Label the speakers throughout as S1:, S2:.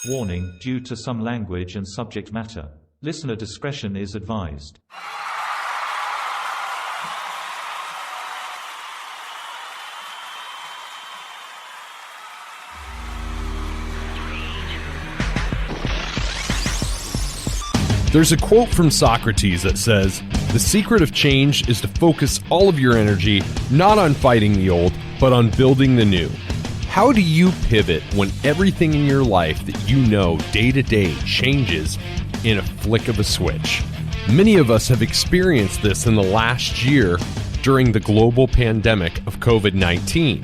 S1: Warning, due to some language and subject matter, listener discretion is advised.
S2: There's a quote from Socrates that says, "The secret of change is to focus all of your energy not on fighting the old, but on building the new." How do you pivot when everything in your life that you know day to day changes in a flick of a switch? Many of us have experienced this in the last year during the global pandemic of COVID-19.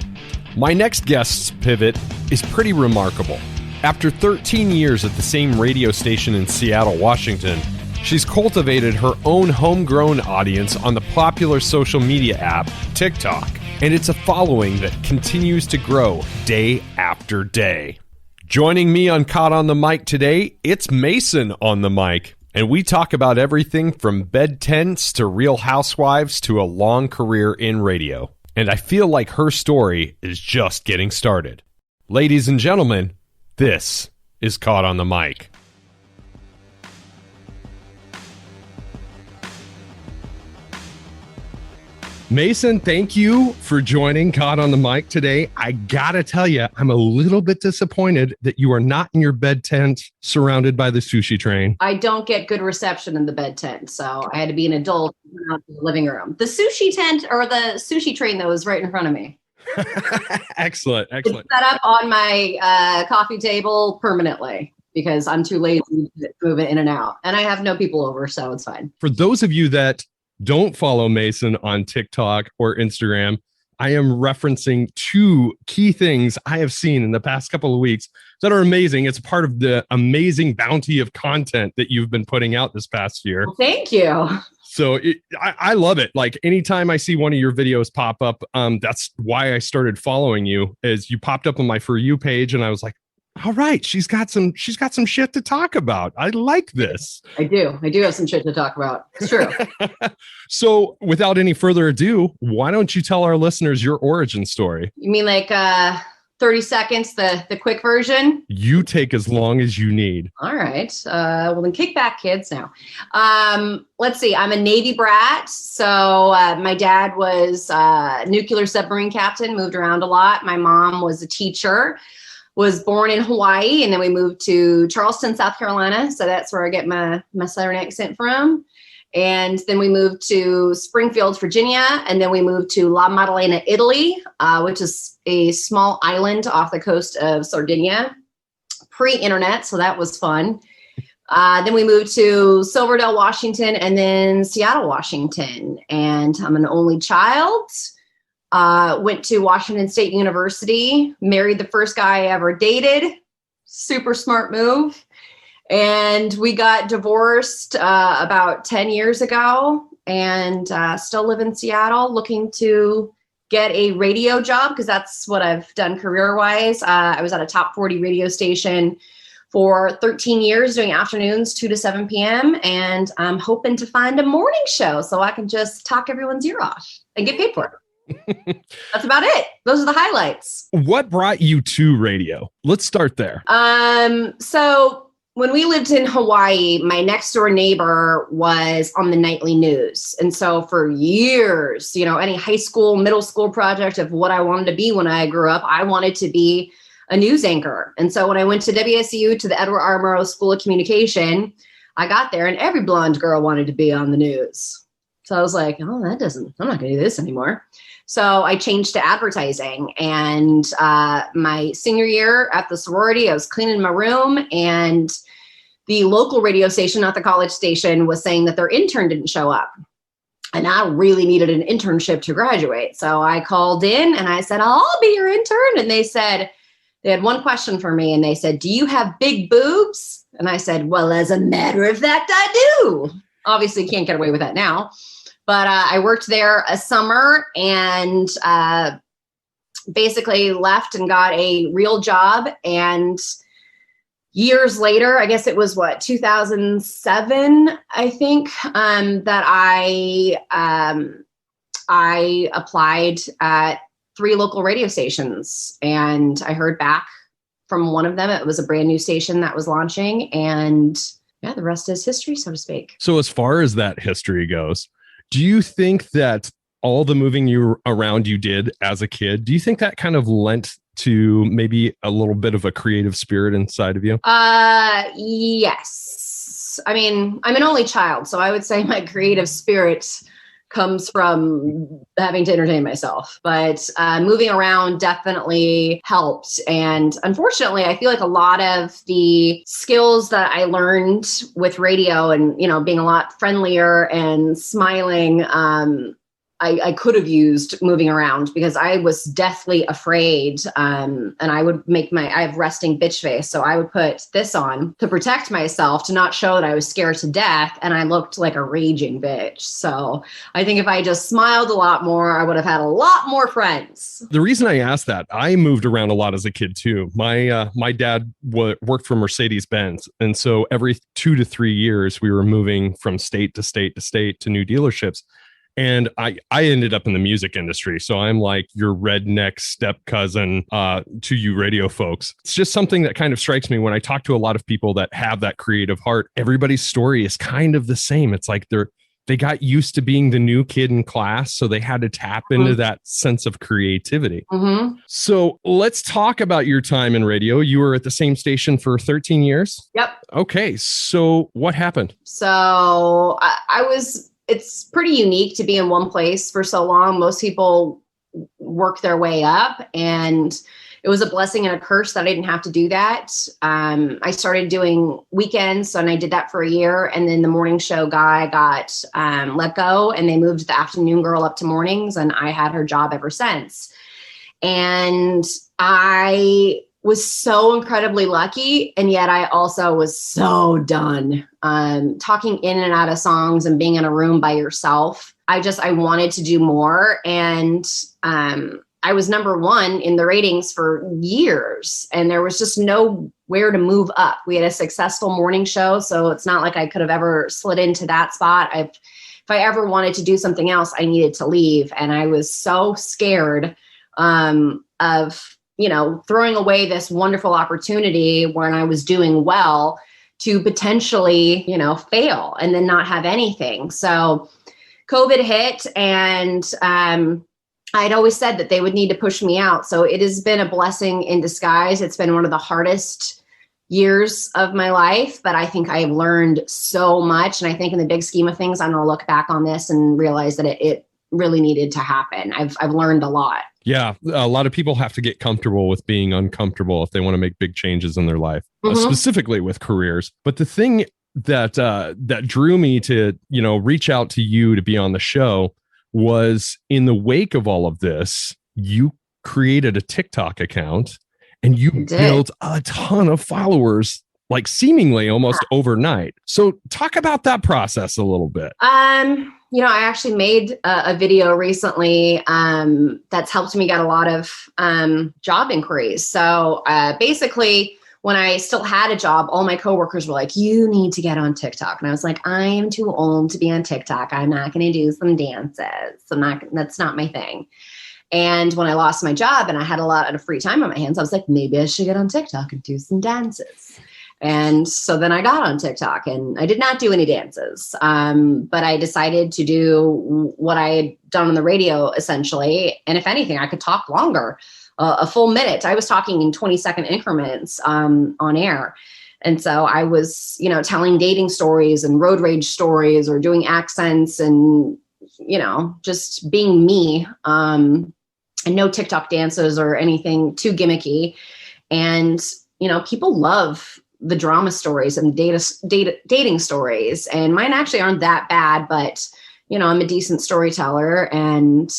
S2: My next guest's pivot is pretty remarkable. After 13 years at the same radio station in Seattle, Washington, she's cultivated her own homegrown audience on the popular social media app TikTok. And it's a following that continues to grow day after day. Joining me on Caught on the Mic today, it's Mason on the mic. And we talk about everything from bed tents to Real Housewives to a long career in radio. And I feel like her story is just getting started. Ladies and gentlemen, this is Caught on the Mic. Mason, thank you for joining Caught on the Mic today. I gotta tell you, I'm a little bit disappointed that you are not in your bed tent surrounded by the sushi train.
S3: I don't get good reception in the bed tent, so I had to be an adult out in the living room. The sushi tent or the sushi train, though, is right in front of me.
S2: Excellent.
S3: It's set up on my coffee table permanently because I'm too lazy to move it in and out. And I have no people over, so it's fine.
S2: For those of you that don't follow Mason on TikTok or Instagram, I am referencing two key things I have seen in the past couple of weeks that are amazing. It's part of the amazing bounty of content that you've been putting out this past year.
S3: Well, thank you.
S2: So I love it. Like anytime I see one of your videos pop up, that's why I started following you. Is you popped up on my For You page, and I was like, all right, she's got some shit to talk about. I like this. I do
S3: have some shit to talk about. It's true.
S2: So without any further ado, why don't you tell our listeners your origin story?
S3: You mean like 30 seconds, the quick version?
S2: You take as long as you need.
S3: All right. Well, then kick back, kids, now. Let's see. I'm a Navy brat. So my dad was a nuclear submarine captain, moved around a lot. My mom was a teacher, was born in Hawaii, and then we moved to Charleston, South Carolina. So that's where I get my Southern accent from. And then we moved to Springfield, Virginia, and then we moved to La Maddalena, Italy, which is a small island off the coast of Sardinia, pre-internet, so that was fun. Then we moved to Silverdale, Washington, and then Seattle, Washington. And I'm an only child. Went to Washington State University, married the first guy I ever dated. Super smart move. And we got divorced about 10 years ago, and still live in Seattle, looking to get a radio job because that's what I've done career-wise. I was at a top 40 radio station for 13 years doing afternoons, 2 to 7 p.m. And I'm hoping to find a morning show so I can just talk everyone's ear off and get paid for it. That's about it. Those are the highlights.
S2: What brought you to radio? Let's start there.
S3: So when we lived in Hawaii, my next door neighbor was on the nightly news. And so for years, any high school, middle school project of what I wanted to be when I grew up, I wanted to be a news anchor. And so when I went to WSU, to the Edward R. Murrow School of Communication, I got there and every blonde girl wanted to be on the news. So I was like, I'm not going to do this anymore. So I changed to advertising, and my senior year at the sorority, I was cleaning my room, and the local radio station, not the college station, was saying that their intern didn't show up. And I really needed an internship to graduate. So I called in and I said, I'll be your intern. And they had one question for me, and they said, do you have big boobs? And I said, well, as a matter of fact, I do. Obviously can't get away with that now. But I worked there a summer and basically left and got a real job. And years later, I guess it was 2007, I think, that I applied at 3 local radio stations, and I heard back from one of them. It was a brand new station that was launching, and yeah, the rest is history, so to speak.
S2: So as far as that history goes, do you think that all the moving you around you did as a kid, do you think that kind of lent to maybe a little bit of a creative spirit inside of you?
S3: Yes. I mean, I'm an only child, so I would say my creative spirit comes from having to entertain myself. But moving around definitely helped. And unfortunately, I feel like a lot of the skills that I learned with radio and, you know, being a lot friendlier and smiling, I could have used moving around, because I was deathly afraid. And I would I have resting bitch face. So I would put this on to protect myself, to not show that I was scared to death. And I looked like a raging bitch. So I think if I just smiled a lot more, I would have had a lot more friends.
S2: The reason I asked that, I moved around a lot as a kid too. My dad worked for Mercedes-Benz. And so every 2 to 3 years, we were moving from state to state to state to new dealerships. And I ended up in the music industry. So I'm like your redneck step cousin to you radio folks. It's just something that kind of strikes me when I talk to a lot of people that have that creative heart. Everybody's story is kind of the same. It's like they got used to being the new kid in class, so they had to tap into that sense of creativity. Mm-hmm. So let's talk about your time in radio. You were at the same station for 13 years?
S3: Yep.
S2: Okay. So what happened?
S3: So it's pretty unique to be in one place for so long. Most people work their way up, and it was a blessing and a curse that I didn't have to do that. I started doing weekends, and I did that for a year. And then the morning show guy got let go, and they moved the afternoon girl up to mornings, and I had her job ever since. And I was so incredibly lucky. And yet I also was so done. Talking in and out of songs and being in a room by yourself. I wanted to do more. And I was number one in the ratings for years, and there was just nowhere to move up. We had a successful morning show, so it's not like I could have ever slid into that spot. If I ever wanted to do something else, I needed to leave. And I was so scared of, you know, throwing away this wonderful opportunity when I was doing well to potentially, you know, fail and then not have anything. So COVID hit, and I'd always said that they would need to push me out. So it has been a blessing in disguise. It's been one of the hardest years of my life, but I think I have learned so much. And I think in the big scheme of things, I'm going to look back on this and realize that it really needed to happen. I've learned a lot.
S2: Yeah, a lot of people have to get comfortable with being uncomfortable if they want to make big changes in their life, specifically with careers. But the thing that drew me to, you know, reach out to you to be on the show was, in the wake of all of this, you created a TikTok account and you built a ton of followers, like seemingly almost overnight. So talk about that process a little bit.
S3: You know, I actually made a video recently that's helped me get a lot of job inquiries. So basically, when I still had a job, all my coworkers were like, you need to get on TikTok. And I was like, I am too old to be on TikTok. I'm not going to do some dances. That's not my thing. And when I lost my job and I had a lot of free time on my hands, I was like, maybe I should get on TikTok and do some dances. And so then I got on TikTok, and I did not do any dances. But I decided to do what I had done on the radio, essentially. And if anything, I could talk longer, a full minute. I was talking in 20-second increments on air. And so I was, you know, telling dating stories and road rage stories, or doing accents, and, you know, just being me. And no TikTok dances or anything too gimmicky. And, you know, people love the drama stories and dating stories, and mine actually aren't that bad, but, you know, I'm a decent storyteller, and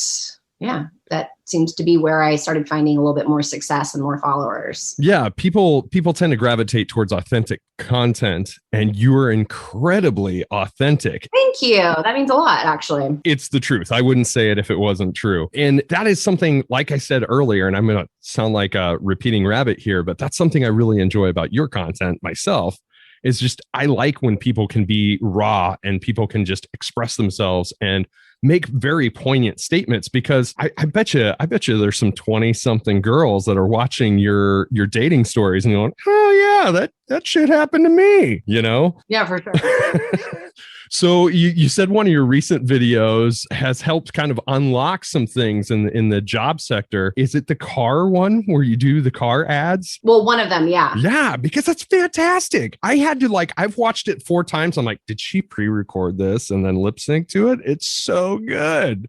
S3: yeah, that seems to be where I started finding a little bit more success and more followers.
S2: Yeah, people tend to gravitate towards authentic content, and you are incredibly authentic.
S3: Thank you. That means a lot, actually.
S2: It's the truth. I wouldn't say it if it wasn't true. And that is something, like I said earlier, and I'm going to sound like a repeating rabbit here, but that's something I really enjoy about your content myself. Is just, I like when people can be raw and people can just express themselves and make very poignant statements, because I bet you there's some 20-something girls that are watching your dating stories and going, oh yeah, that shit happened to me, you know?
S3: Yeah, for sure.
S2: So you said one of your recent videos has helped kind of unlock some things in the job sector. Is it the car one where you do the car ads?
S3: Well, one of them, yeah.
S2: Yeah, because that's fantastic. I had to I've watched it 4 times. I'm like, did she pre-record this and then lip sync to it? It's so good.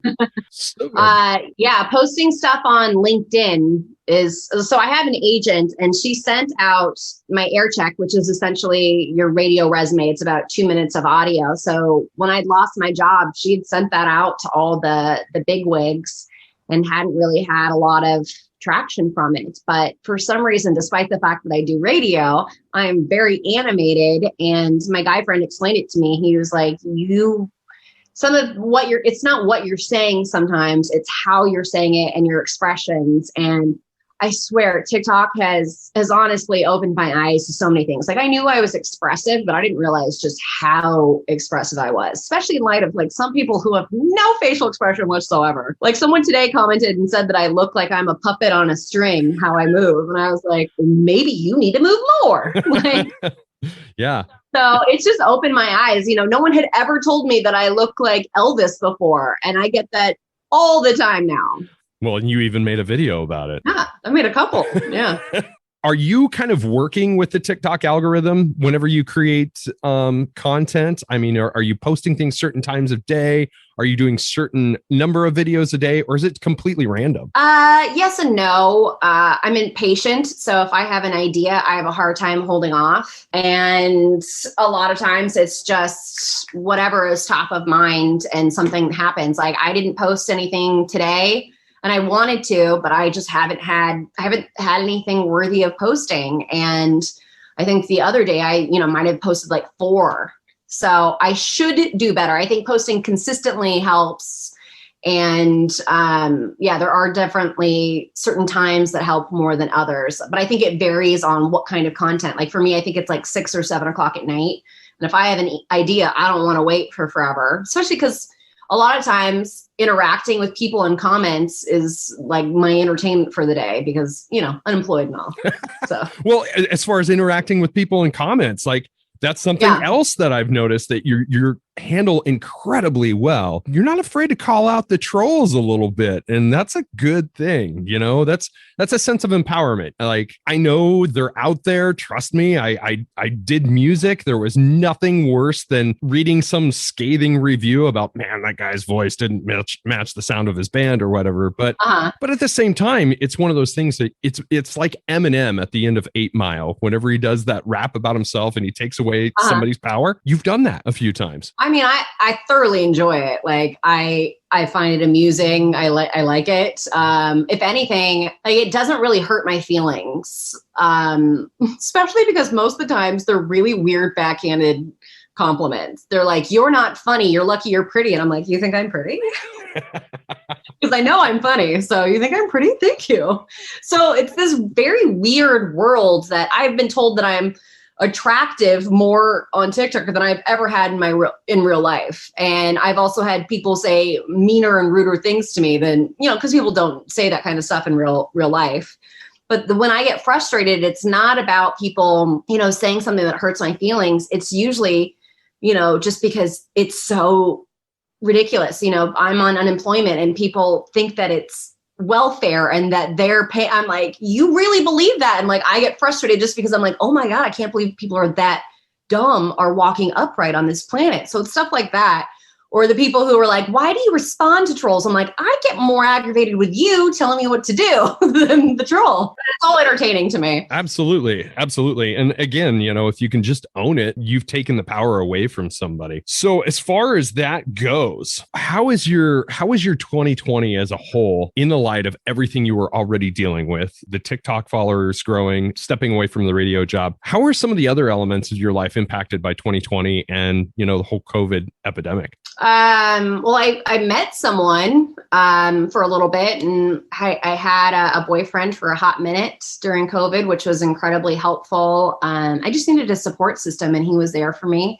S2: So good.
S3: Yeah, posting stuff on LinkedIn so I have an agent, and she sent out my air check, which is essentially your radio resume. It's about 2 minutes of audio. So when I'd lost my job, she'd sent that out to all the big wigs and hadn't really had a lot of traction from it. But for some reason, despite the fact that I do radio, I'm very animated. And my guy friend explained it to me. He was like, it's not what you're saying sometimes, it's how you're saying it and your expressions. And I swear TikTok has honestly opened my eyes to so many things. Like, I knew I was expressive, but I didn't realize just how expressive I was, especially in light of some people who have no facial expression whatsoever. Like, someone today commented and said that I look like I'm a puppet on a string, how I move. And I was like, maybe you need to move more.
S2: Yeah.
S3: So it's just opened my eyes. No one had ever told me that I look like Elvis before. And I get that all the time now.
S2: Well, and you even made a video about it.
S3: Yeah, I made a couple. Yeah.
S2: Are you kind of working with the TikTok algorithm whenever you create content? I mean, are you posting things certain times of day? Are you doing certain number of videos a day, or is it completely random?
S3: Yes and no. I'm impatient. So if I have an idea, I have a hard time holding off. And a lot of times it's just whatever is top of mind and something happens. Like, I didn't post anything today. And I wanted to, but I just haven't had anything worthy of posting. And I think the other day I, might have posted 4. So I should do better. I think posting consistently helps. And there are definitely certain times that help more than others. But I think it varies on what kind of content. Like, for me, I think it's 6 or 7 o'clock at night. And if I have an idea, I don't want to wait for forever, especially because a lot of times interacting with people in comments is my entertainment for the day, because, unemployed and all. So,
S2: well, as far as interacting with people in comments, that's something else that I've noticed that you're handle incredibly well. You're not afraid to call out the trolls a little bit, and that's a good thing. That's a sense of empowerment. I know they're out there. Trust me. I did music. There was nothing worse than reading some scathing review about, man, that guy's voice didn't match the sound of his band or whatever. But at the same time, it's one of those things that it's like Eminem at the end of 8 Mile, whenever he does that rap about himself and he takes away somebody's power. You've done that a few times.
S3: I mean, I thoroughly enjoy it. I find it amusing. I like it. If anything, it doesn't really hurt my feelings, especially because most of the times they're really weird backhanded compliments. They're like, "You're not funny. You're lucky you're pretty." And I'm like, "You think I'm pretty?" Because I know I'm funny. So you think I'm pretty? Thank you. So it's this very weird world that I've been told that I'm attractive more on TikTok than I've ever had in real life. And I've also had people say meaner and ruder things to me than, because people don't say that kind of stuff in real life. But when I get frustrated, it's not about people, saying something that hurts my feelings. It's usually, just because it's so ridiculous. I'm on unemployment and people think that it's welfare and that they're paying. I'm like, you really believe that? And I get frustrated just because I'm like, oh my God, I can't believe people are that dumb are walking upright on this planet. So it's stuff like that. Or the people who are like, why do you respond to trolls? I'm like, I get more aggravated with you telling me what to do than the troll. It's all entertaining to me.
S2: Absolutely. Absolutely. And again, if you can just own it, you've taken the power away from somebody. So as far as that goes, how is your 2020 as a whole in the light of everything you were already dealing with, the TikTok followers growing, stepping away from the radio job? How are some of the other elements of your life impacted by 2020 and, the whole COVID epidemic?
S3: Well, I met someone for a little bit, and I had a boyfriend for a hot minute during COVID, which was incredibly helpful. I just needed a support system, and he was there for me.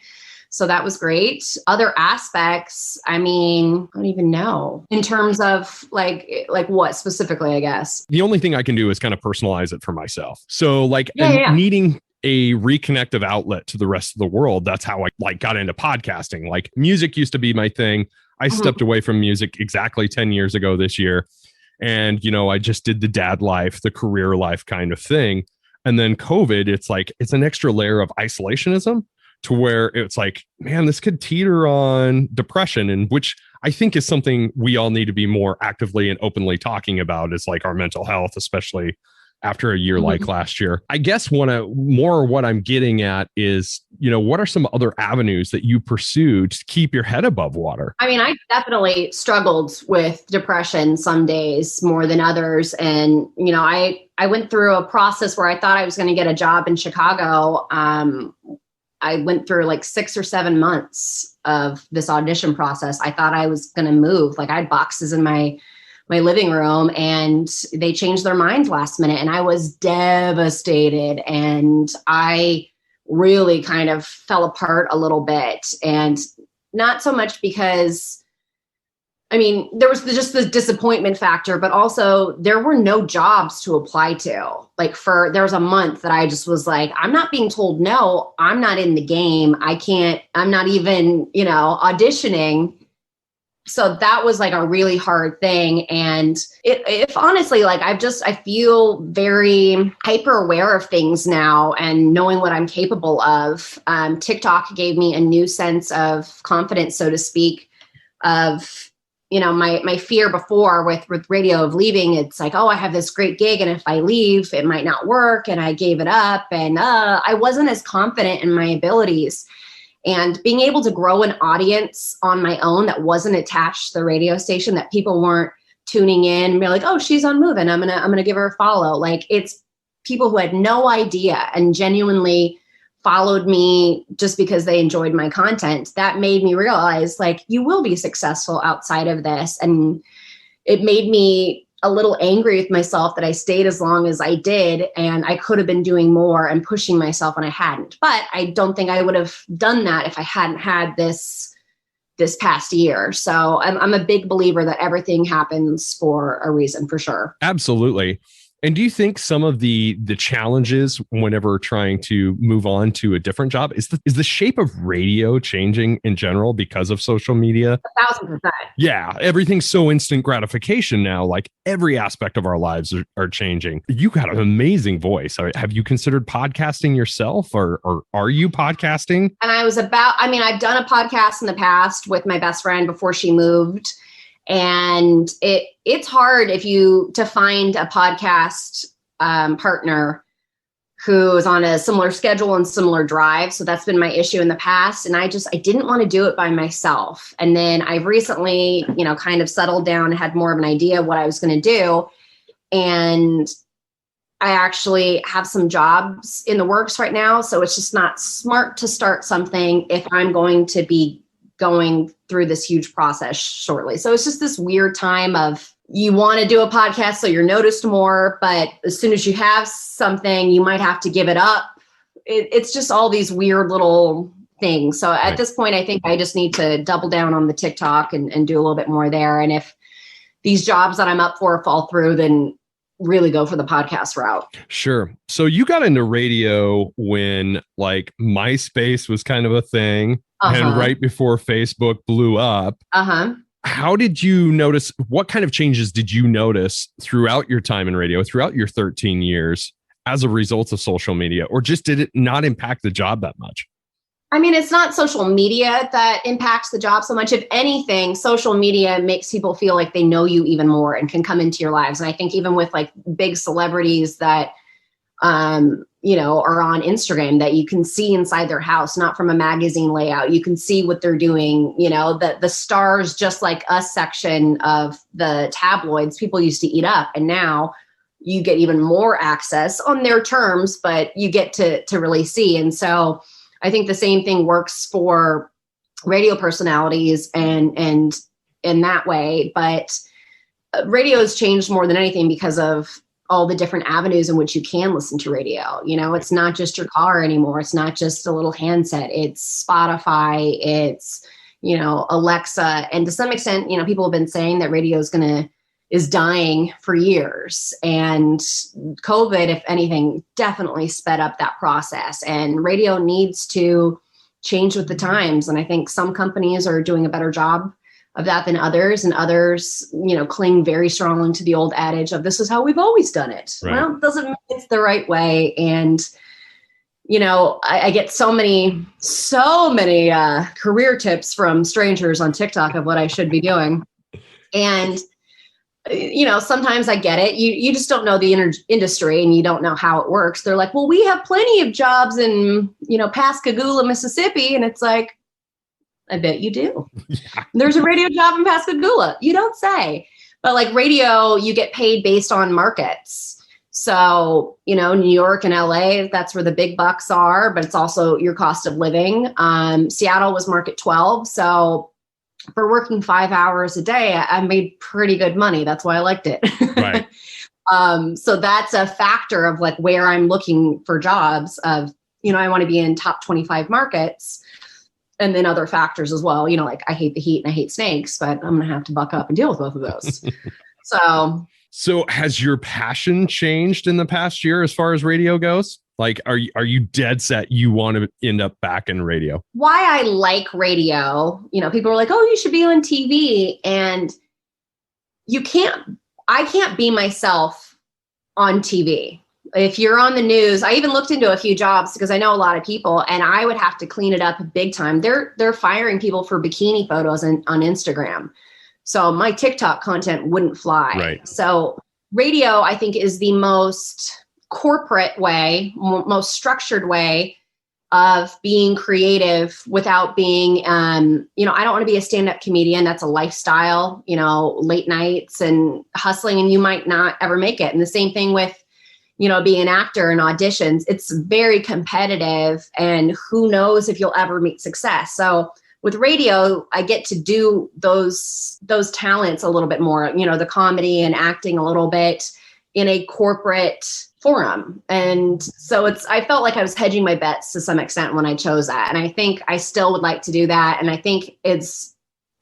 S3: So that was great. Other aspects, I mean, I don't even know in terms of like what specifically, I guess.
S2: The only thing I can do is kind of personalize it for myself. So like
S3: Yeah.
S2: needing a reconnective outlet to the rest of the world. That's how I like got into podcasting. Like music used to be my thing. I stepped away from music exactly 10 years ago this year. And, you know, I just did the dad life, the career life kind of thing. And then COVID, it's like, it's an extra layer of isolationism to where it's like, man, this could teeter on depression, and which I think is something we all need to be more actively and openly talking about, is like our mental health, especially after a year like last year. I guess what I'm getting at is, you know, what are some other avenues that you pursued to keep your head above water?
S3: I mean, I definitely struggled with depression some days more than others. And, you know, I went through a process where I thought I was going to get a job in Chicago. I went through like 6 or 7 months of this audition process. I thought I was going to move. Like I had boxes in my living room, and they changed their minds last minute, and I was devastated, and I really kind of fell apart a little bit. And not so much because, I mean, there was just the disappointment factor, but also there were no jobs to apply to. Like there was a month that I just was like, I'm not being told no, I'm not in the game. I'm not even, you know, auditioning. So that was like a really hard thing. And if honestly, like I feel very hyper aware of things now and knowing what I'm capable of. TikTok gave me a new sense of confidence, so to speak, of, you know, my fear before with radio of leaving. It's like, oh, I have this great gig, and if I leave, it might not work. And I gave it up, and I wasn't as confident in my abilities. And being able to grow an audience on my own that wasn't attached to the radio station, that people weren't tuning in and be like, oh, she's on Movin', I'm gonna give her a follow. Like, it's people who had no idea and genuinely followed me just because they enjoyed my content. That made me realize, like, you will be successful outside of this. And it made me a little angry with myself that I stayed as long as I did, and I could have been doing more and pushing myself, and I hadn't. But I don't think I would have done that if I hadn't had this past year. So I'm a big believer that everything happens for a reason, for sure.
S2: Absolutely. And do you think some of the challenges whenever trying to move on to a different job is the shape of radio changing in general because of social media?
S3: 1,000%.
S2: Yeah, everything's so instant gratification now. Like every aspect of our lives are changing. You got an amazing voice. Have you considered podcasting yourself, or are you podcasting?
S3: And I've done a podcast in the past with my best friend before she moved. And it's hard to find a podcast partner who is on a similar schedule and similar drive. So that's been my issue in the past. And I didn't want to do it by myself. And then I've recently, you know, kind of settled down and had more of an idea of what I was going to do. And I actually have some jobs in the works right now. So it's just not smart to start something if I'm going to be going through this huge process shortly. So it's just this weird time of, you want to do a podcast so you're noticed more, but as soon as you have something, you might have to give it up. It's just all these weird little things. So at this point, I think I just need to double down on the TikTok and do a little bit more there. And if these jobs that I'm up for fall through, then really go for the podcast route. Sure.
S2: So you got into radio when like MySpace was kind of a thing, and right before Facebook blew up. How did you notice, what kind of changes did you notice throughout your time in radio, throughout your 13 years as a result of social media, or just did it not impact the job that much?
S3: I mean, it's not social media that impacts the job so much. If anything, social media makes people feel like they know you even more and can come into your lives. And I think even with like big celebrities that, you know, are on Instagram, that you can see inside their house, not from a magazine layout. You can see what they're doing. You know, the stars, just like us section of the tabloids, people used to eat up. And now you get even more access on their terms, but you get to really see. And so I think the same thing works for radio personalities and in that way. But radio has changed more than anything because of all the different avenues in which you can listen to radio. You know, it's not just your car anymore. It's not just a little handset. It's Spotify. It's, you know, Alexa. And to some extent, you know, people have been saying that radio is dying for years. And COVID, if anything, definitely sped up that process. And radio needs to change with the times. And I think some companies are doing a better job of that than others, and others, you know, cling very strongly to the old adage of this is how we've always done it. Right. Well, it doesn't mean it's the right way. And, you know, I get so many career tips from strangers on TikTok of what I should be doing. And, you know, sometimes I get it. You just don't know the industry and you don't know how it works. They're like, well, we have plenty of jobs in, you know, Pascagoula, Mississippi. And it's like, I bet you do. Yeah. There's a radio job in Pascagoula. You don't say. But like radio, you get paid based on markets. So, you know, New York and LA, that's where the big bucks are, but it's also your cost of living. Seattle was market 12. So for working 5 hours a day, I made pretty good money. That's why I liked it. Right. So that's a factor of like where I'm looking for jobs of, you know, I want to be in top 25 markets. And then other factors as well, you know, like I hate the heat and I hate snakes, but I'm going to have to buck up and deal with both of those. So
S2: has your passion changed in the past year as far as radio goes? Like, are you dead set you want to end up back in radio?
S3: Why I like radio, you know, people are like, oh, you should be on TV. And I can't be myself on TV. If you're on the news, I even looked into a few jobs because I know a lot of people, and I would have to clean it up big time. They're firing people for bikini photos on Instagram. So my TikTok content wouldn't fly. Right. So radio, I think, is the most corporate way, most structured way of being creative without being, you know, I don't want to be a stand-up comedian. That's a lifestyle, you know, late nights and hustling, and you might not ever make it. And the same thing with, you know, being an actor and auditions. It's very competitive, and who knows if you'll ever meet success. So with radio, I get to do those talents a little bit more, you know, the comedy and acting a little bit in a corporate forum. And so I felt like I was hedging my bets to some extent when I chose that. And I think I still would like to do that. And I think it's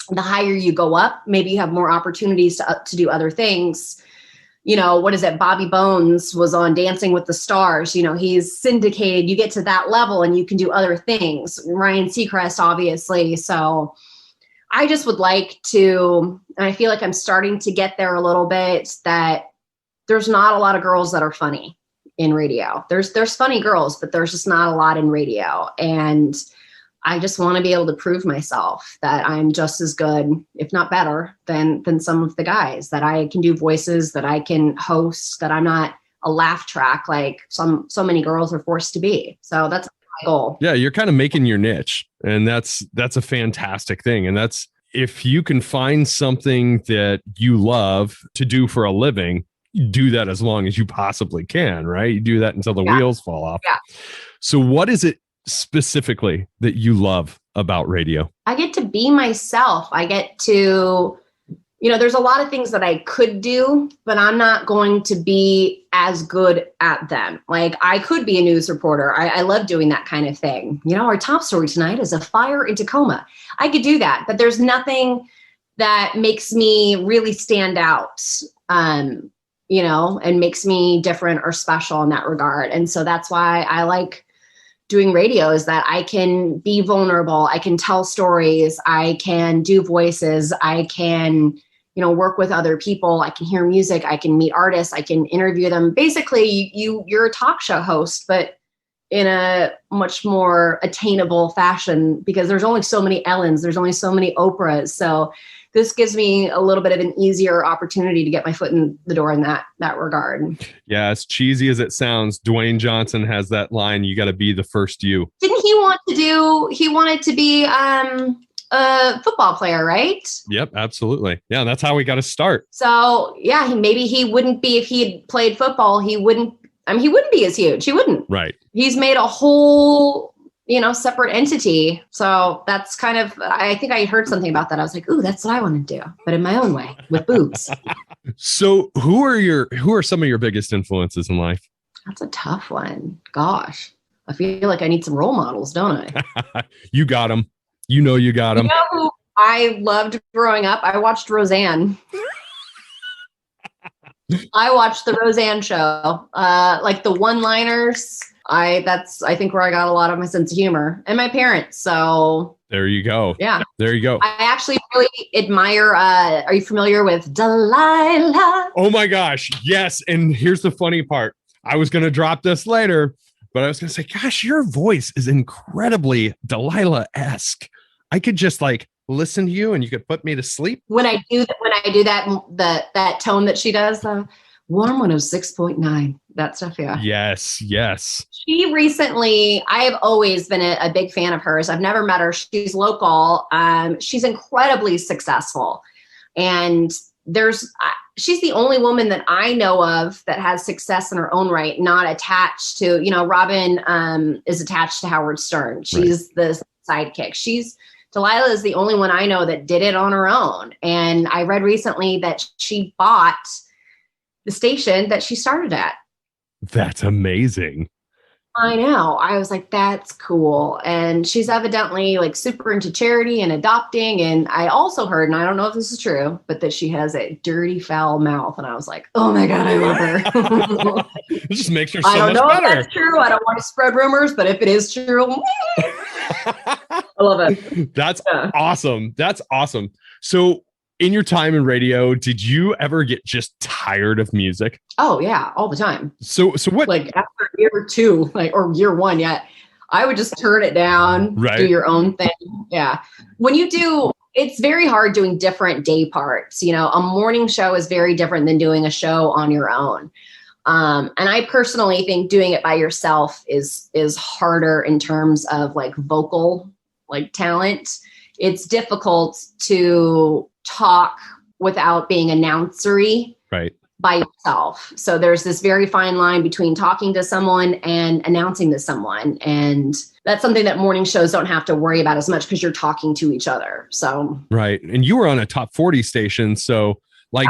S3: the higher you go up, maybe you have more opportunities to do other things. You know, what is it? Bobby Bones was on Dancing with the Stars. You know, he's syndicated. You get to that level and you can do other things. Ryan Seacrest, obviously. So I just would like to, and I feel like I'm starting to get there a little bit, that there's not a lot of girls that are funny in radio. There's funny girls, but there's just not a lot in radio. And I just want to be able to prove myself that I'm just as good, if not better, than some of the guys, that I can do voices, that I can host, that I'm not a laugh track like so many girls are forced to be. So that's my goal.
S2: Yeah, you're kind of making your niche, and that's a fantastic thing. And that's, if you can find something that you love to do for a living, you do that as long as you possibly can, right? You do that until the wheels fall off. Yeah. So what is it specifically that you love about radio? I
S3: get to be myself. I get to, you know, there's a lot of things that I could do, but I'm not going to be as good at them. Like, I could be a news reporter. I love doing that kind of thing. You know, our top story tonight is a fire in Tacoma. I could do that, but there's nothing that makes me really stand out, you know, and makes me different or special in that regard. And so that's why I like doing radio, is that I can be vulnerable. I can tell stories. I can do voices. I can, you know, work with other people. I can hear music. I can meet artists. I can interview them. Basically, you're a talk show host, but in a much more attainable fashion, because there's only so many Ellens. There's only so many Oprahs. So this gives me a little bit of an easier opportunity to get my foot in the door in that regard. Yeah,
S2: as cheesy as it sounds, Dwayne Johnson has that line, you got to be the first you.
S3: Didn't he wanted to be a football player, right?
S2: Yep, absolutely. Yeah, that's how we got to start.
S3: So yeah, maybe he wouldn't be, if he had played football, he wouldn't be as huge. He wouldn't.
S2: Right.
S3: He's made a whole, separate entity. So that's kind of, I think I heard something about that. I was like, ooh, that's what I want to do, but in my own way with boobs.
S2: So who are some of your biggest influences in life?
S3: That's a tough one. Gosh, I feel like I need some role models, don't I?
S2: You got them. You got them.
S3: You know who I loved growing up? I watched Roseanne. I watched the Roseanne show. Like the one-liners. I think where I got a lot of my sense of humor, and my parents. So
S2: there you go.
S3: Yeah.
S2: There you go.
S3: I actually really admire, are you familiar with Delilah?
S2: Oh my gosh. Yes. And here's the funny part. I was going to drop this later, but I was going to say, gosh, your voice is incredibly Delilah-esque. I could just like listen to you and you could put me to sleep.
S3: When I do that tone that she does, the Warm 106.9, that stuff. Yeah.
S2: Yes.
S3: She recently, I have always been a big fan of hers. I've never met her. She's local. She's incredibly successful. And she's the only woman that I know of that has success in her own right, not attached to, Robin is attached to Howard Stern. She's the sidekick. Delilah is the only one I know that did it on her own. And I read recently that she bought the station that she started at.
S2: That's amazing.
S3: I know. I was like, that's cool. And she's evidently like super into charity and adopting. And I also heard, and I don't know if this is true, but that she has a dirty, foul mouth. And I was like, oh my God, I love her.
S2: It just makes her so much better.
S3: I don't know if that's true. I don't want to spread rumors, but if it is true, I love it.
S2: That's awesome. That's awesome. So in your time in radio, did you ever get just tired of music?
S3: Oh yeah, all the time.
S2: So what?
S3: Like after year 2, or year 1, I would just turn it down, do your own thing. Yeah. When you do, it's very hard doing different day parts. A morning show is very different than doing a show on your own. And I personally think doing it by yourself is harder in terms of like vocal, like talent. It's difficult to talk without being announcery by yourself. So there's this very fine line between talking to someone and announcing to someone. And that's something that morning shows don't have to worry about as much because you're talking to each other. So
S2: right. And you were on a top 40 station. So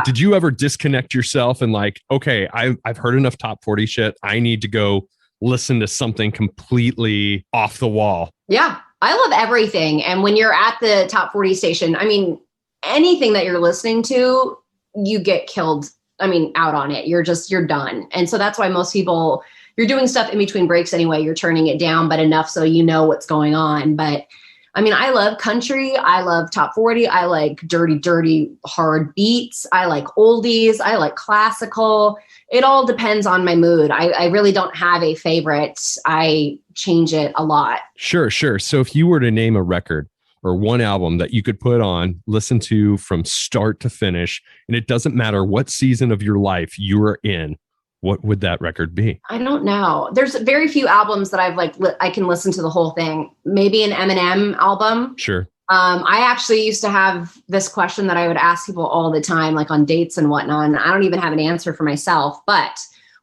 S2: did you ever disconnect yourself and like, okay, I've heard enough top 40 shit. I need to go listen to something completely off the wall. Yeah.
S3: I love everything. And when you're at the top 40 station, I mean, anything that you're listening to, you get killed. I mean, out on it. You're done. And so that's why most people, you're doing stuff in between breaks anyway. You're turning it down, but enough so you know what's going on. But I mean, I love country. I love top 40. I like dirty, hard beats. I like oldies. I like classical. It all depends on my mood. I really don't have a favorite. I change it a lot.
S2: Sure. So if you were to name a record or one album that you could put on, listen to from start to finish, and it doesn't matter what season of your life you are in, what would that record be?
S3: I don't know. There's very few albums that I've I can listen to the whole thing. Maybe an Eminem album.
S2: Sure.
S3: I actually used to have this question that I would ask people all the time, like on dates and whatnot. And I don't even have an answer for myself, but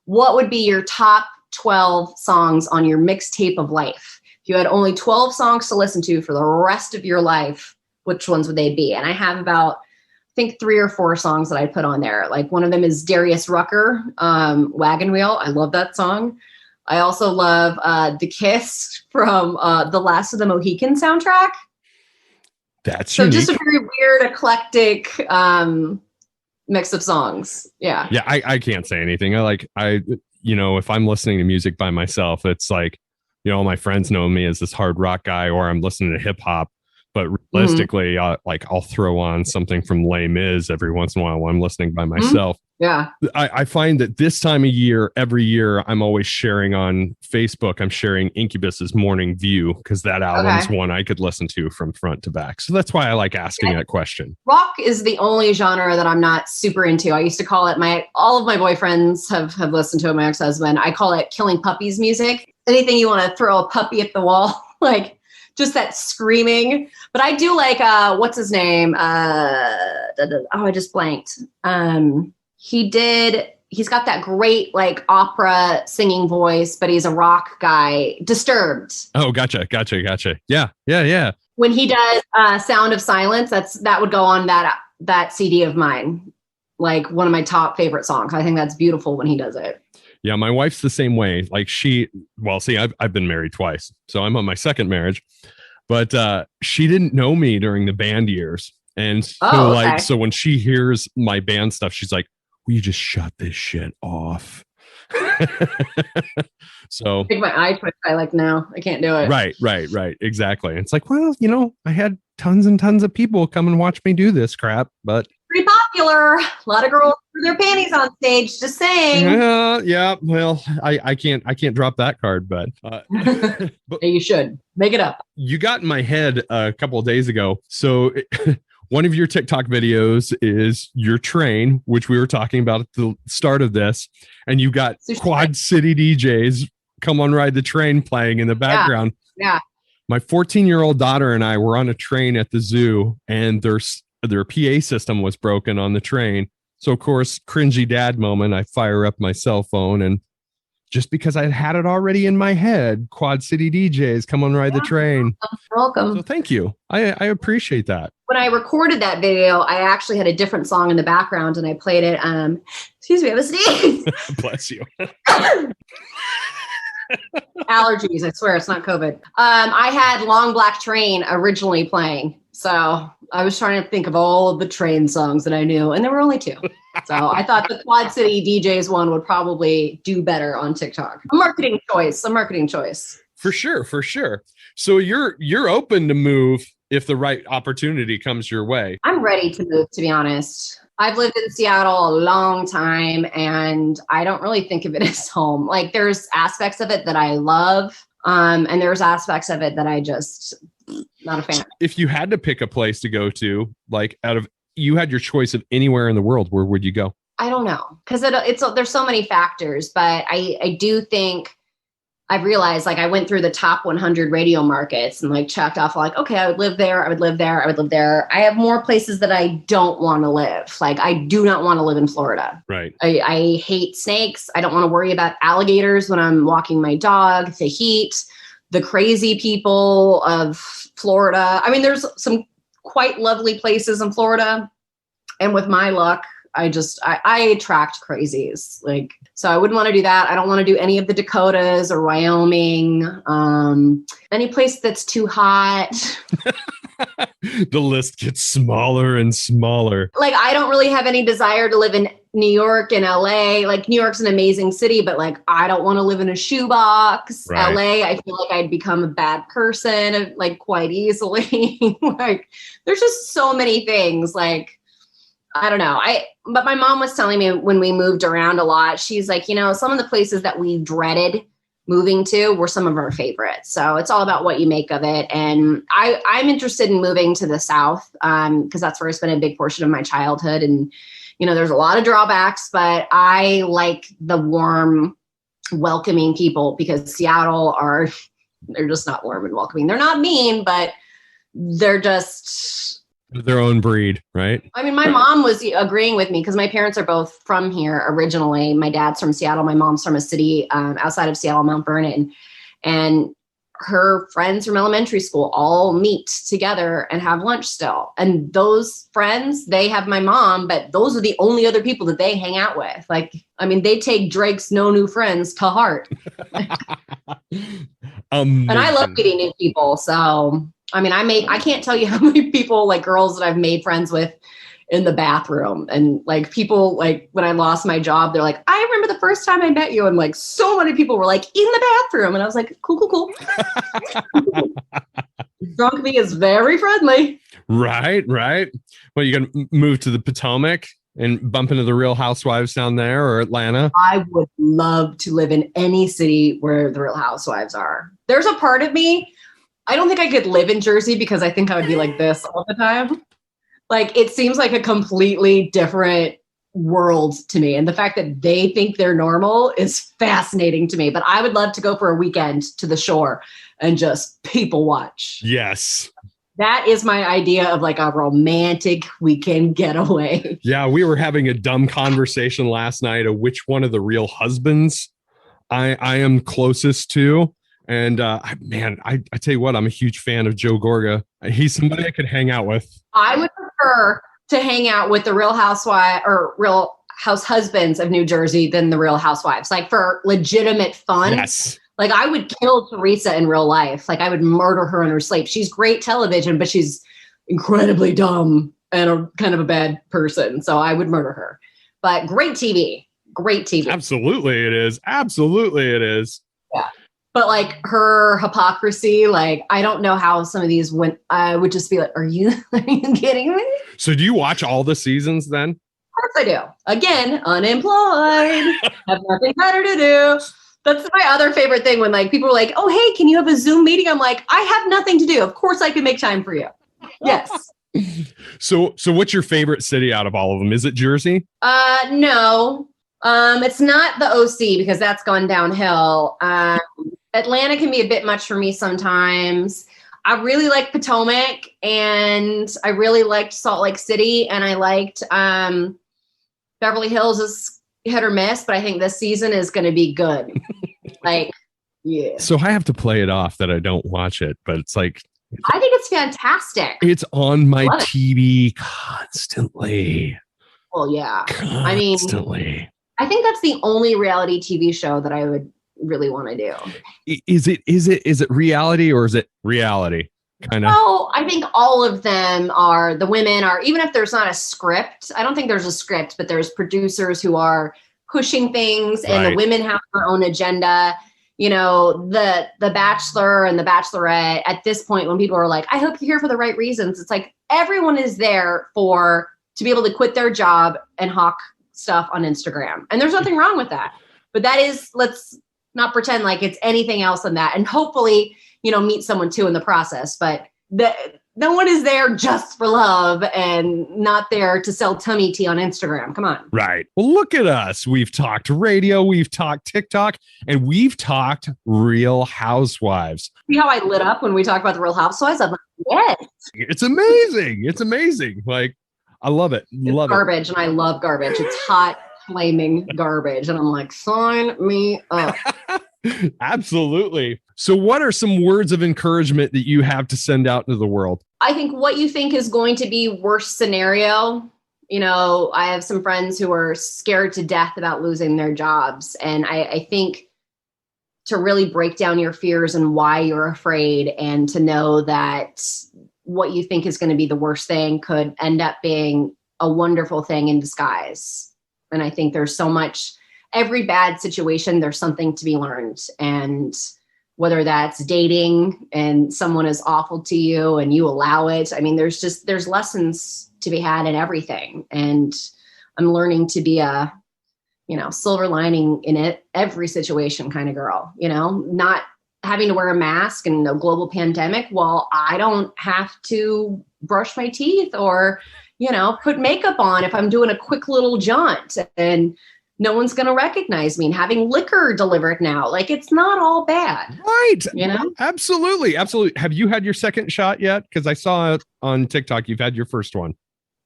S3: what would be your top 12 songs on your mixtape of life? If you had only 12 songs to listen to for the rest of your life, which ones would they be? And I have about, I think 3 or 4 songs that I put on there. Like one of them is Darius Rucker, Wagon Wheel. I love that song. I also love The Kiss from the Last of the Mohican soundtrack.
S2: That's
S3: so
S2: unique.
S3: Just a very weird, eclectic mix of songs. Yeah.
S2: Yeah, I can't say anything. If I'm listening to music by myself, it's like, all my friends know me as this hard rock guy, or I'm listening to hip hop. But realistically, I'll throw on something from Les Mis every once in a while when I'm listening by myself.
S3: Yeah.
S2: I find that this time of year, every year, I'm always sharing on Facebook. I'm sharing Incubus's Morning View because that album's one I could listen to from front to back. So that's why I like asking that question.
S3: Rock is the only genre that I'm not super into. I used to call it all of my boyfriends have listened to it, my ex-husband. I call it killing puppies music. Anything you want to throw a puppy at the wall, like just that screaming. But I do like, what's his name? I just blanked. He did he's got that great like opera singing voice, but he's a rock guy. Disturbed.
S2: Oh, gotcha. Yeah.
S3: When he does Sound of Silence, that would go on that CD of mine. Like one of my top favorite songs. I think that's beautiful when he does it.
S2: Yeah, my wife's the see, I've been married twice, so I'm on my second marriage, but she didn't know me during the band years. And so when she hears my band stuff, she's like, will you just shut this shit off? So I
S3: think my eye twitch. I like, no, I can't do it.
S2: Right. Exactly. It's like, well, I had tons and tons of people come and watch me do this crap, but
S3: pretty popular. A lot of girls threw their panties on stage. Just saying.
S2: Yeah. Well, I can't drop that card, but
S3: you should make it up.
S2: You got in my head a couple of days ago. So one of your TikTok videos is your train, which we were talking about at the start of this, and you got Quad City DJs Come On Ride the Train playing in the background.
S3: Yeah.
S2: My 14-year-old daughter and I were on a train at the zoo, and their PA system was broken on the train. So, of course, cringy dad moment, I fire up my cell phone, and just because I had it already in my head, Quad City DJs, Come On Ride the Train.
S3: Welcome.
S2: So thank you. I appreciate that.
S3: When I recorded that video, I actually had a different song in the background, and I played it. Excuse me, I have a sneeze.
S2: Bless you.
S3: Allergies, I swear it's not COVID. I had Long Black Train originally playing. So I was trying to think of all of the train songs that I knew, and there were only 2. So I thought the Quad City DJs one would probably do better on TikTok. A marketing choice.
S2: For sure. So you're open to move if the right opportunity comes your way.
S3: I'm ready to move, to be honest. I've lived in Seattle a long time, and I don't really think of it as home. Like, there's aspects of it that I love, and there's aspects of it that I just not a fan.
S2: If you had to pick a place to go to, like you had your choice of anywhere in the world, where would you go?
S3: I don't know, because there's so many factors, but I do think I've realized, like, I went through the top 100 radio markets and like checked off, like, okay, I would live there. I have more places that I don't want to live. Like, I do not want to live in Florida.
S2: Right.
S3: I hate snakes. I don't want to worry about alligators when I'm walking my dog, the heat, the crazy people of Florida. I mean, there's some quite lovely places in Florida. And with my luck, I attract crazies. Like, so I wouldn't want to do that. I don't want to do any of the Dakotas or Wyoming. Any place that's too hot.
S2: The list gets smaller and smaller.
S3: Like, I don't really have any desire to live in New York and LA. Like, New York's an amazing city, but like, I don't want to live in a shoebox. Right. LA, I feel like I'd become a bad person, like, quite easily. Like, there's just so many things. Like, I don't know. But my mom was telling me when we moved around a lot, she's like, some of the places that we dreaded moving to were some of our favorites. So it's all about what you make of it. And I'm interested in moving to the South because that's where I spent a big portion of my childhood. And, there's a lot of drawbacks, but I like the warm, welcoming people, because Seattle they're just not warm and welcoming. They're not mean, but they're just
S2: their own breed, right?
S3: I mean, my mom was agreeing with me because my parents are both from here originally. My dad's from Seattle. My mom's from a city outside of Seattle, Mount Vernon. And her friends from elementary school all meet together and have lunch still. And those friends, they have my mom, but those are the only other people that they hang out with. Like, I mean, they take Drake's No New Friends to heart. And I love meeting new people. So, I mean, I can't tell you how many people, like girls that I've made friends with in the bathroom. And like people, like when I lost my job, they're like, I remember the first time I met you. And like so many people were like in the bathroom. And I was like, cool. Drunk me is very friendly.
S2: Right. Well, you going to move to the Potomac and bump into the Real Housewives down there, or Atlanta?
S3: I would love to live in any city where the Real Housewives are. There's a part of me, I don't think I could live in Jersey because I think I would be like this all the time. Like, it seems like a completely different world to me. And the fact that they think they're normal is fascinating to me. But I would love to go for a weekend to the shore and just people watch.
S2: Yes.
S3: That is my idea of like a romantic weekend getaway.
S2: Yeah, we were having a dumb conversation last night of which one of the real husbands I am closest to. And I tell you what, I'm a huge fan of Joe Gorga. He's somebody I could hang out with.
S3: I would prefer to hang out with the Real Housewife or Real House Husbands of New Jersey than the Real Housewives. Like for legitimate fun.
S2: Yes.
S3: Like I would kill Teresa in real life. Like I would murder her in her sleep. She's great television, but she's incredibly dumb and kind of a bad person. So I would murder her. But great TV. Great TV.
S2: Absolutely it is. Absolutely it is.
S3: Yeah. But like her hypocrisy, like I don't know how some of these went. I would just be like, are you kidding me?
S2: So do you watch all the seasons then?
S3: Of course I do. Again, unemployed. Have nothing better to do. That's my other favorite thing when like people are like, oh, hey, can you have a Zoom meeting? I'm like, I have nothing to do. Of course I can make time for you. Yes.
S2: So what's your favorite city out of all of them? Is it Jersey?
S3: No. It's not the OC because that's gone downhill. Atlanta can be a bit much for me sometimes. I really like Potomac and I really liked Salt Lake City and I liked Beverly Hills is hit or miss, but I think this season is going to be good. Like, yeah.
S2: So I have to play it off that I don't watch it, but it's like,
S3: I think it's fantastic.
S2: it's on my TV constantly.
S3: Well, yeah.
S2: Constantly.
S3: I think that's the only reality TV show that I would really want to do.
S2: Is it reality or is it reality? Kind of.
S3: Oh, I think all of them are, the women are, even if there's not a script, I don't think there's a script, but there's producers who are pushing things and the women have their own agenda. You know, the Bachelor and the Bachelorette at this point, when people are like, I hope you're here for the right reasons. It's like, everyone is there to be able to quit their job and hawk stuff on Instagram. And there's nothing wrong with that, but that is, let's not pretend like it's anything else than that. And hopefully, you know, meet someone too in the process, but no one is there just for love and not there to sell tummy tea on Instagram. Come on.
S2: Right. Well, look at us. We've talked radio, we've talked TikTok, and we've talked Real Housewives.
S3: See how I lit up when we talk about the Real Housewives? I'm like, yes.
S2: It's amazing. It's amazing. Like, I love it. Love
S3: garbage,
S2: it.
S3: And I love garbage. It's hot, flaming garbage. And I'm like, sign me up.
S2: Absolutely. So what are some words of encouragement that you have to send out into the world?
S3: I think what you think is going to be worst scenario. You know, I have some friends who are scared to death about losing their jobs. And I think to really break down your fears and why you're afraid and to know that what you think is going to be the worst thing could end up being a wonderful thing in disguise. And I think there's so much, every bad situation, there's something to be learned. And whether that's dating and someone is awful to you and you allow it. I mean, there's lessons to be had in everything. And I'm learning to be a, you know, silver lining in it, every situation kind of girl, you know, not having to wear a mask in a global pandemic. Well, I don't have to brush my teeth or, you know, put makeup on if I'm doing a quick little jaunt and no one's going to recognize me, and having liquor delivered now. Like, it's not all bad.
S2: Right.
S3: You know?
S2: Absolutely. Absolutely. Have you had your second shot yet? Because I saw it on TikTok. You've had your first one.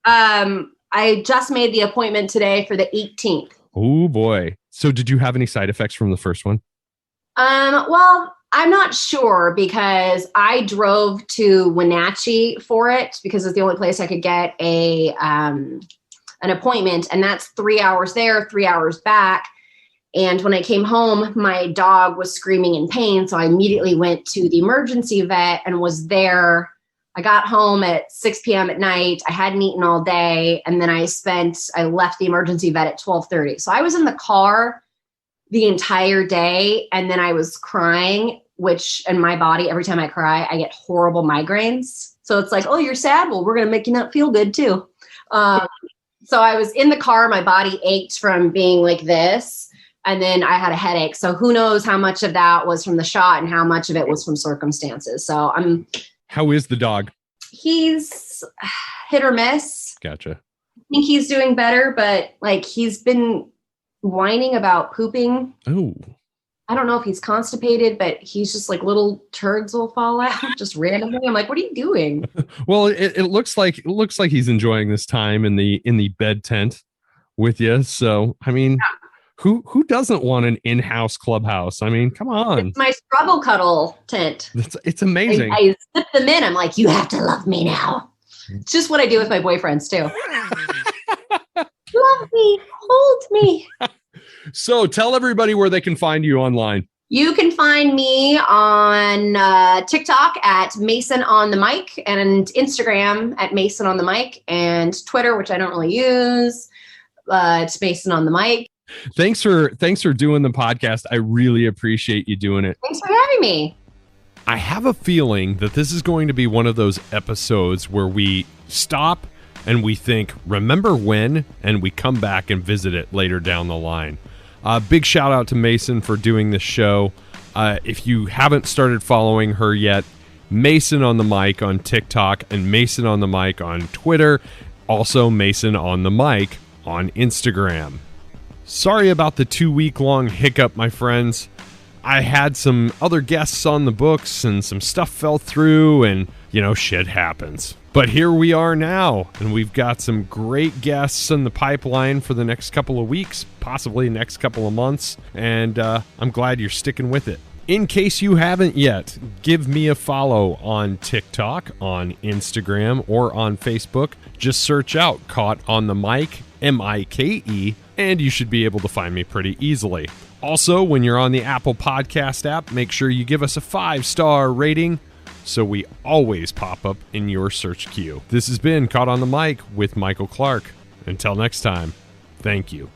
S3: I just made the appointment today for the 18th.
S2: Oh boy. So did you have any side effects from the first one?
S3: Well, I'm not sure because I drove to Wenatchee for it because it's the only place I could get an appointment, and that's 3 hours there, 3 hours back. And when I came home, my dog was screaming in pain. So I immediately went to the emergency vet and was there. I got home at 6 p.m. at night. I hadn't eaten all day. And then I left the emergency vet at 12:30. So I was in the car the entire day. And then I was crying, and my body, every time I cry, I get horrible migraines. So it's like, oh, you're sad? Well, we're going to make you not feel good too. So I was in the car, my body ached from being like this, and then I had a headache. So who knows how much of that was from the shot and how much of it was from circumstances. So
S2: How is the dog?
S3: He's hit or miss.
S2: Gotcha.
S3: I think he's doing better, but like he's been whining about pooping.
S2: Oh.
S3: I don't know if he's constipated, but he's just like little turds will fall out just randomly. I'm like, what are you doing?
S2: Well, it looks like he's enjoying this time in the bed tent with you. So, I mean, who doesn't want an in-house clubhouse? I mean, come on.
S3: It's my struggle cuddle tent.
S2: It's amazing.
S3: I slip them in. I'm like, you have to love me now. It's just what I do with my boyfriends too. Love me, hold me.
S2: So tell everybody where they can find you online.
S3: You can find me on TikTok at Mason on the Mic, and Instagram at Mason on the Mic, and Twitter, which I don't really use. It's Mason on the Mic.
S2: Thanks for doing the podcast. I really appreciate you doing it.
S3: Thanks for having me.
S2: I have a feeling that this is going to be one of those episodes where we stop and we think, remember when? And we come back and visit it later down the line. Big shout out to Mason for doing this show. If you haven't started following her yet, Mason on the Mic on TikTok and Mason on the Mic on Twitter. Also Mason on the Mic on Instagram. Sorry about the 2-week-long hiccup, my friends. I had some other guests on the books and some stuff fell through and, shit happens. But here we are now, and we've got some great guests in the pipeline for the next couple of weeks, possibly next couple of months, and I'm glad you're sticking with it. In case you haven't yet, give me a follow on TikTok, on Instagram, or on Facebook. Just search out Caught on the Mic, M-I-K-E, and you should be able to find me pretty easily. Also, when you're on the Apple Podcast app, make sure you give us a 5-star rating so we always pop up in your search queue. This has been Caught on the Mic with Michael Clark. Until next time, thank you.